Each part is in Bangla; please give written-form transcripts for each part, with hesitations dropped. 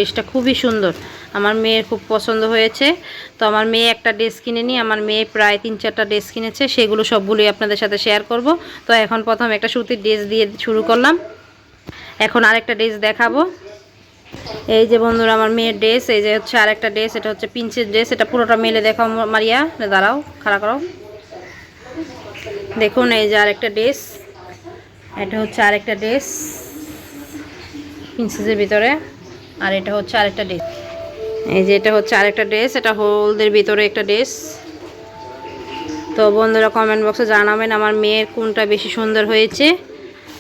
ড্রেসটা খুবই সুন্দর, আমার মেয়ের খুব পছন্দ হয়েছে। তো আমার মেয়ে একটা ড্রেস কিনে নিয়ে আমার মেয়ে প্রায় 3-4টা ড্রেস কিনেছে, সেগুলো সবগুলোই আপনাদের সাথে শেয়ার করব। তো এখন প্রথম একটা সুতির ড্রেস দিয়ে শুরু করলাম, এখন আরেকটা ড্রেস দেখাবো। এই যে বন্ধুরা আমার মেয়ের ড্রেস, এই যে হচ্ছে আরেকটা ড্রেস, এটা হচ্ছে প্রিন্সেস ড্রেস। এটা পুরোটা মেলে দেখাও মারিয়া, দাঁড়াও খাড়া করো। দেখুন এই যে আরেকটা ড্রেস, এটা হচ্ছে আরেকটা ড্রেস প্রিন্সেসের ভিতরে, আর এটা হচ্ছে আরেকটা ড্রেস। এই যে এটা হচ্ছে আরেকটা ড্রেস, এটা হলদের ভিতরে একটা ড্রেস। তো বন্ধুরা কমেন্ট বক্সে জানাবেন আমার মেয়ের কোনটা বেশি সুন্দর হয়েছে,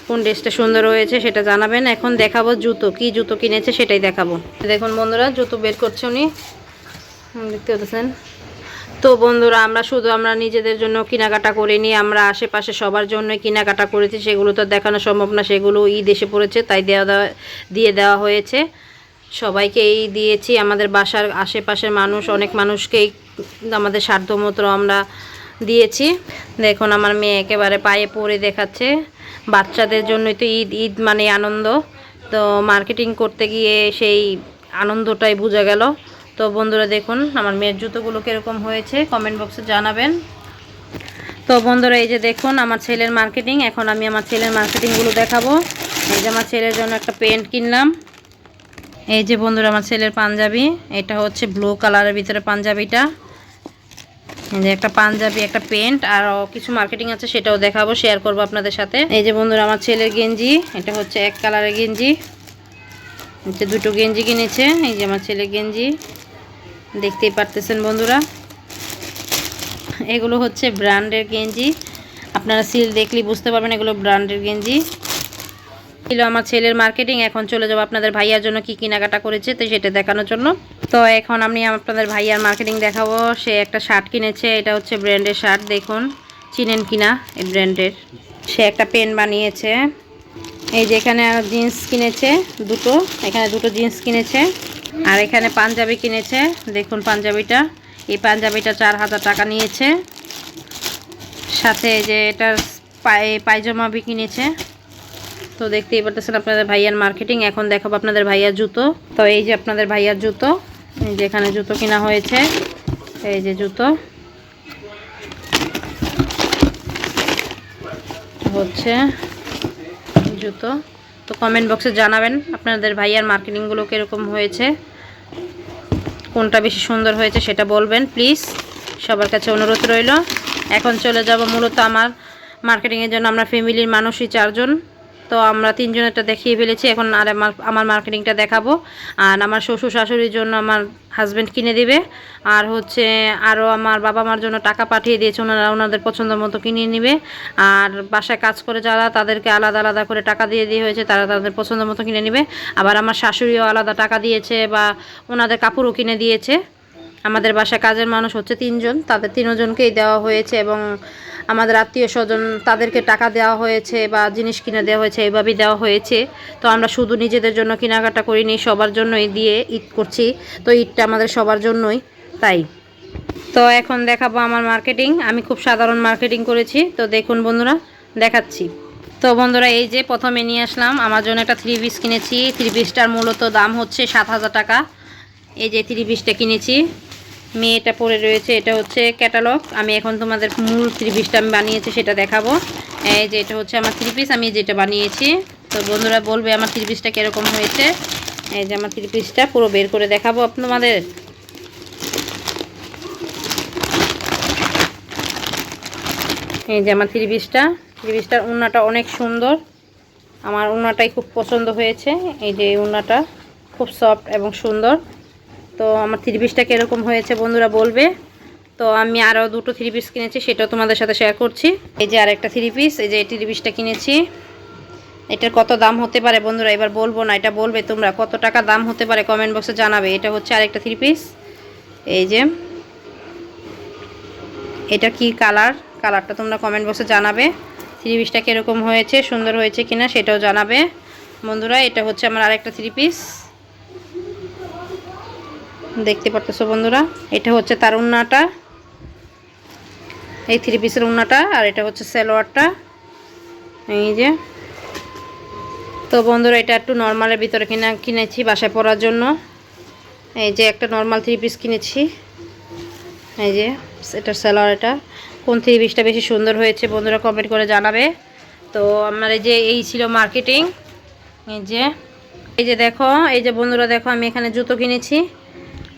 কোন ড্রেসটা সুন্দর হয়েছে সেটা জানাবেন। এখন দেখাবো জুতো, কি জুতো কিনেছে সেটাই দেখাবো। দেখুন বন্ধুরা জুতো বের করছে উনি, দেখতে পাচ্ছেন। তো বন্ধুরা আমরা নিজেদের জন্য কেনাকাটা করিনি, আমরা আশেপাশে সবার জন্য কেনাকাটা করেছি, সেগুলো তো দেখানো সম্ভব না, সেগুলো ঈদ এসে পড়েছে তাই দিয়ে দেওয়া হয়েছে। সবাইকেই দিয়েছি, আমাদের বাসার আশেপাশের মানুষ, অনেক মানুষকেই আমাদের সাধ্যমতো আমরা দিয়েছি। দেখুন আমার মেয়ে একেবারে পায়ে পরে দেখাচ্ছে, বাচ্চাদের জন্যই তো ঈদ, ঈদ মানে আনন্দ। তো মার্কেটিং করতে গিয়ে সেই আনন্দটাই বোঝা গেল। তো বন্ধুরা দেখুন আমার মেয়ের জুতোগুলো কীরকম হয়েছে কমেন্ট বক্সে জানাবেন। তো বন্ধুরা এই যে দেখুন আমার ছেলের মার্কেটিং, এখন আমি আমার ছেলের মার্কেটিংগুলো দেখাবো। এই যে আমার ছেলের জন্য একটা প্যান্ট কিনলাম। এই যে বন্ধুরা আমার ছেলের পাঞ্জাবি, এটা হচ্ছে ব্লু কালারের ভিতরে পাঞ্জাবিটা। এই যে একটা পাঞ্জাবি, একটা প্যান্ট, আর কিছু মার্কেটিং আছে সেটাও দেখাবো, শেয়ার করবো আপনাদের সাথে। এই যে বন্ধুরা আমার ছেলের গেঞ্জি, এটা হচ্ছে এক কালারের গেঞ্জি, নিচে দুটো গেঞ্জি কিনেছে। এই যে আমার ছেলের গেঞ্জি দেখতেই পারতেছেন বন্ধুরা, এগুলো হচ্ছে ব্র্যান্ডের গেঞ্জি, আপনারা সিল দেখলেই বুঝতে পারবেন এগুলো ব্র্যান্ডের গেঞ্জি। ছিল আমার ছেলের মার্কেটিং। এখন চলে যাবো আপনাদের ভাইয়ার জন্য কি কেনাকাটা করেছে তো সেটা দেখানোর জন্য। তো এখন আমি আপনাদের ভাইয়ার মার্কেটিং দেখাবো। সে একটা শার্ট কিনেছে, এটা হচ্ছে ব্র্যান্ডের শার্ট, দেখুন চিনেন কিনা এই ব্র্যান্ডের। সে একটা পেন বানিয়েছে। এই যে এখানে জিন্স কিনেছে দুটো, এখানে দুটো জিন্স কিনেছে, আর এখানে পাঞ্জাবি কিনেছে। দেখুন পাঞ্জাবিটা, এই পাঞ্জাবিটা 4000 টাকা নিয়েছে। সাথে যে এটার পায়জামাবি কিনেছে। তো দেখতেই পারতেছেন আপনাদের ভাইয়ার মার্কেটিং। এখন দেখাবো আপনাদের ভাইয়ার জুতো। তো এই যে আপনাদের ভাইয়ার জুতো, এই যে এখানে জুতো কেনা হয়েছে, এই যে জুতো হচ্ছে জুতো। তো কমেন্ট বক্সে জানাবেন আপনাদের ভাইয়ার মার্কেটিংগুলো কীরকম হয়েছে, কোনটা বেশি সুন্দর হয়েছে সেটা বলবেন প্লিজ, সবার কাছে অনুরোধ রইল। এখন চলে যাব মূলত আমার মার্কেটিংয়ের জন্য, আমরা ফ্যামিলির মানুষই 4 জন, তো আমরা 3 জনেরটা দেখিয়ে ফেলেছি। এখন আর আমার মার্কেটিংটা দেখাবো। আর আমার শ্বশুর শাশুড়ির জন্য আমার হাজব্যান্ড কিনে দেবে, আর হচ্ছে আরও আমার বাবা মার জন্য টাকা পাঠিয়ে দিয়েছে, ওনারা ওনাদের পছন্দ মতো কিনে নেবে। আর বাসায় কাজ করে যারা তাদেরকে আলাদা আলাদা করে টাকা দিয়ে হয়েছে, তারা তাদের পছন্দ মতো কিনে নেবে। আবার আমার শাশুড়িও আলাদা টাকা দিয়েছে বা ওনাদের কাপড়ও কিনে দিয়েছে। আমাদের বাসায় কাজের মানুষ হচ্ছে 3 জন, তাদের 3 জনকেই দেওয়া হয়েছে, এবং আমাদের আত্মীয় স্বজন তাদেরকে টাকা দেওয়া হয়েছে বা জিনিস কিনে দেওয়া হয়েছে, এইভাবেই দেওয়া হয়েছে। তো আমরা শুধু নিজেদের জন্য কেনাকাটা করিনি, সবার জন্যই দিয়ে ঈদ করছি। তো ঈদটা আমাদের সবার জন্যই, তাই। তো এখন দেখাবো আমার মার্কেটিং। আমি খুব সাধারণ মার্কেটিং করেছি, তো দেখুন বন্ধুরা দেখাচ্ছি। তো বন্ধুরা এই যে প্রথমে নিয়ে আসলাম আমার জন্য একটা 3 পিস কিনেছি। 3 পিসটার মূলত দাম হচ্ছে 7000 টাকা। এই যে 3 পিসটা কিনেছি, মেয়েটা পরে রয়েছে, এটা হচ্ছে ক্যাটালগ। আমি এখন তোমাদের মূল 3 পিসটা আমি বানিয়েছি সেটা দেখাবো। এই যে এটা হচ্ছে আমার 3 পিস, আমি যেটা বানিয়েছি। তো বন্ধুরা বলবে আমার 3 পিসটা কীরকম হয়েছে। এই যে আমার 3 পিসটা পুরো বের করে দেখাবো আপনাদের। এই যে আমার 3 পিসটার ওড়নাটা অনেক সুন্দর, আমার ওড়নাটাই খুব পছন্দ হয়েছে। এই যে ওড়নাটা খুব সফট এবং সুন্দর। তো আমার 3 পিসটা কীরকম হয়েছে বন্ধুরা বলবে। তো আমি আরও দুটো 3 পিস কিনেছি, সেটাও তোমাদের সাথে শেয়ার করছি। এই যে আরেকটা 3 পিস, এই যে এই 3 পিসটা কিনেছি। এটার কত দাম হতে পারে বন্ধুরা এবার বলবো না, এটা বলবে তোমরা কত টাকা দাম হতে পারে কমেন্ট বক্সে জানাবে। এটা হচ্ছে আরেকটা 3 পিস। এই যে এটা কি কালারটা তোমরা কমেন্ট বক্সে জানাবে। 3 পিসটা কীরকম হয়েছে, সুন্দর হয়েছে কিনা সেটাও জানাবে বন্ধুরা। এটা হচ্ছে আমার আরেকটা 3 পিস, দেখতে পারতেছো বন্ধুরা। এটা হচ্ছে তার ওড়নাটা, এই 3 পিসের ওড়নাটা, আর এটা হচ্ছে সালোয়ারটা। এই যে তো বন্ধুরা এটা একটু নর্মালের ভিতরে কিনেছি বাসায় পরার জন্য। এই যে একটা নর্মাল 3 পিস কিনেছি, এই যে এটার সেলার। এটা কোন 3 পিসটা বেশি সুন্দর হয়েছে বন্ধুরা কমেন্ট করে জানাবে। তো আমার এই ছিল মার্কেটিং। এই যে দেখো, এই যে বন্ধুরা দেখো, আমি এখানে জুতো কিনেছি।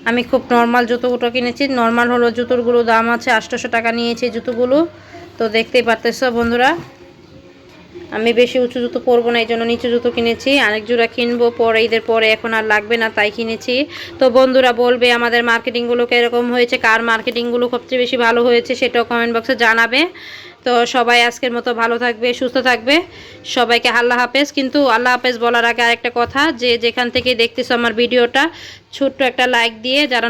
আমি খুব নর্মাল জুতোগুলো কিনেছি। নর্মাল হলো জুতোগুলো দাম আছে 800 টাকা নিয়েছে জুতোগুলো। তো দেখতেই পারতেছো বন্ধুরা, আমি বেশি উঁচু জুতো পরবো না, এই জন্য নিচু জুতো কিনেছি। আরেক জোড়া কিনবো পরে, ঈদের পরে, এখন আর লাগবে না তাই কিনেছি। তো বন্ধুরা বলবে আমাদের মার্কেটিংগুলো কীরকম হয়েছে, কার মার্কেটিংগুলো সবচেয়ে বেশি ভালো হয়েছে সেটাও কমেন্ট বক্সে জানাবে। তো সবাই আজকের মতো ভালো থাকবে, সুস্থ থাকবে, সবাইকে আল্লাহ হাফেজ। কিন্তু আল্লাহ হাফেজ বলার আগে আরেকটা কথা, যে যেখান থেকে দেখতেছো আমার ভিডিওটা, ছোট্ট একটা লাইক দিয়ে যারা